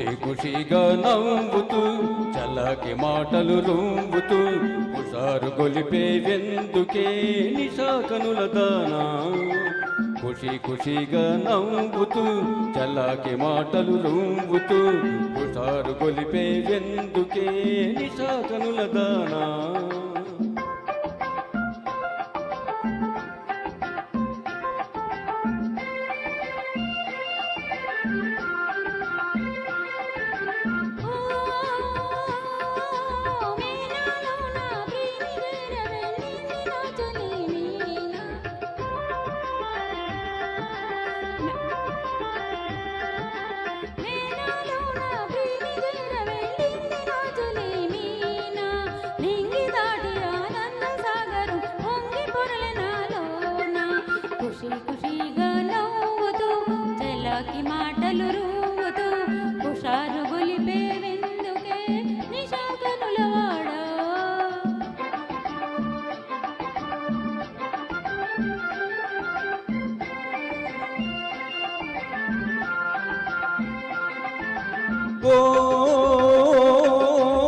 ఖుషి ఖుషిగా నవ్వుతూ చల్లకి మాటలు రువ్వుతూ హుషారు గొలిపే వెందుకే నిశాకనుల దానా ఖుషి ఖుషిగా నవ్వుతూ చల్లకి మాటలు రువ్వుతూ హుషారు గొలిపే వెందుకే నిశాకనుల దానా ఖుషిగా నవ్వుతూ చల్లకి మాటలు రువ్వుతూ హుషారు గొలిపే వెందుకే నిశాకనుల వాడా ఓహో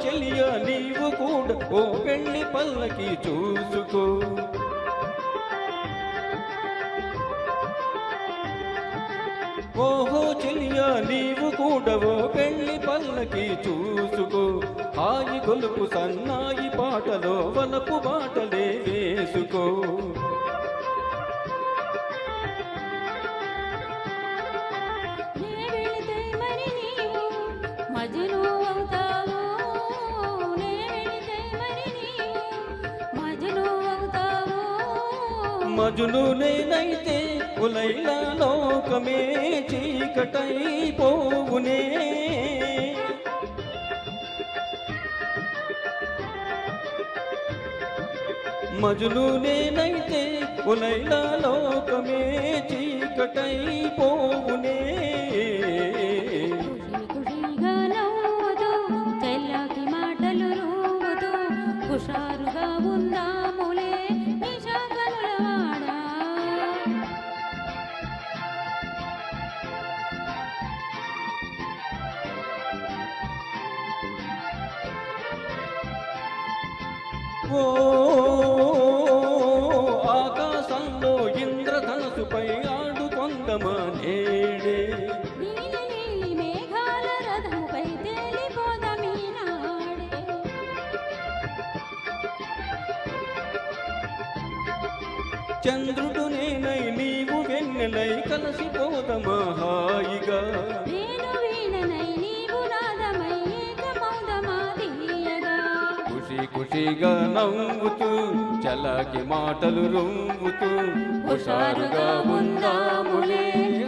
చెలియ నీవు కూడా ఓ పెళ్లి పల్లకి చూసుకో ఓహో చెలియా నీవు కూడా ఓ పెళ్లి పల్లకి చూసుకో హాయి గొలుపు సన్నాయి పాటలో వలపు బాటలే వేసుకో మజును నేనైతే ఉలైలా లోకమే చీకటైపోవునే మజును నేనైతే ఉలైలా లోకమే చీకటైపోవునే ఖుషిగా నవ్వుతూ చల్లకి మాటలు రువ్వుతూ హుషారుగా ఉందాములే ఓ ఆకాశంలో ఇంద్రధనుసుపై ఆడుకొందమా నేడే మేఘాల రథముపై తేలిపోదమీ నాడే చంద్రుడు నేనై నీవు వెన్నెలై కలిసిపోదమా హాయిగా ఖుషిగా నవ్వుతూ చల్లకి మాటలు రువ్వుతూ హుషారుగా ఉందాములే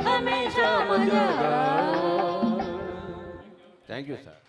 హమేషా మజాగా థ్యాంక్ యూ సార్.